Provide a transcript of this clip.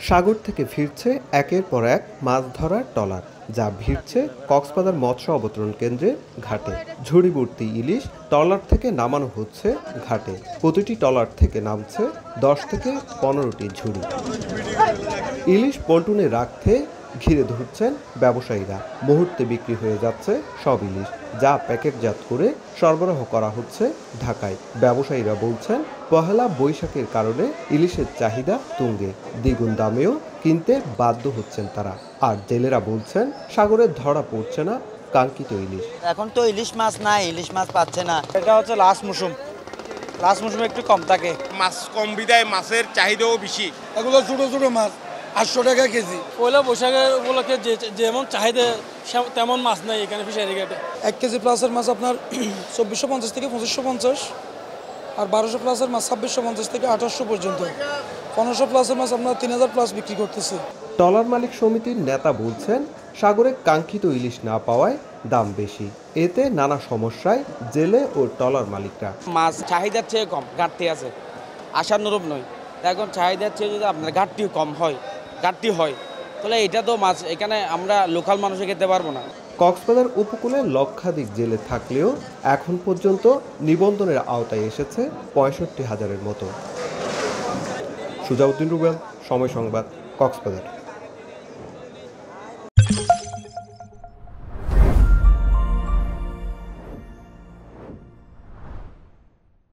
সাগর থেকে ফিরছে একের পর এক মাছ ধরার ট্রলার, যা ভিড়ছে কক্সবাজার মৎস্য অবতরণ কেন্দ্রের ঘাটে। ঝুড়িভর্তি ইলিশ ট্রলার থেকে নামানো হচ্ছে ঘাটে। প্রতিটি ট্রলার থেকে নামছে ১০ থেকে ১৫টি ঝুড়ি। ইলিশ পন্টুনে রাখতে ঘিরে ধরছেন ব্যবসায়ীরা। মুহূর্তে বিক্রি হয়ে যাচ্ছে সব ইলিশ, যা প্যাকেটজাত করে সরবরাহ করা হচ্ছে ঢাকায়। ব্যবসায়ীরা বলছেন, পহেলা বৈশাখের কারণে ইলিশের চাহিদা তুঙ্গে, দ্বিগুণ দামেও কিনতে বাধ্য হচ্ছেন তারা। আর জেলেরা বলছেন, সাগরে ধরা পড়ছে না কাঙ্ক্ষিত ইলিশ। এখন তো ইলিশ মাছ নাই, ইলিশ মাছ পাচ্ছে না। এটা হচ্ছে লাস্ট মৌসুমে একটু কম থাকে, মাছ কম বিদায় মাছের চাহিদাও বেশি। এগুলো ছোট ছোট মাছ 800 টাকা কেজি। পয়লা বৈশাখের উপলক্ষে যেমন চাহিদা তেমন মাছ নাই এখানে ফিশারি ঘাটে। 1 কেজি প্লাসের মাছ আপনার 2450 থেকে 2550, আর 1200 প্লাসের মাছ 2650 থেকে 2800 পর্যন্ত। 1500 প্লাসের মাছ আপনার 3000 প্লাস বিক্রি করতেছে। ট্রলার মালিক সমিতির নেতা বলছেন, সাগরে কাঙ্ক্ষিত ইলিশ না পাওয়ায় দাম বেশি। এতে নানা সমস্যায় জেলে ও ট্রলার মালিকরা। মাছ চাহিদার চেয়ে কম, ঘাটতি আছে, আশানুরূপ নয়। এখন চাহিদার চেয়ে যদি আপনার ঘাটতি হয় তাহলে এটা তো মাছ এখানে আমরা লোকাল মানুষে খেতে পারবো না। কক্সবাজার উপকূলে লক্ষাধিক জেলে থাকলেও এখন পর্যন্ত নিবন্ধনের আওতায় এসেছে 65,000-এর মতো। সুজাউদ্দিন রুবেল, সময় সংবাদ, কক্সবাজার।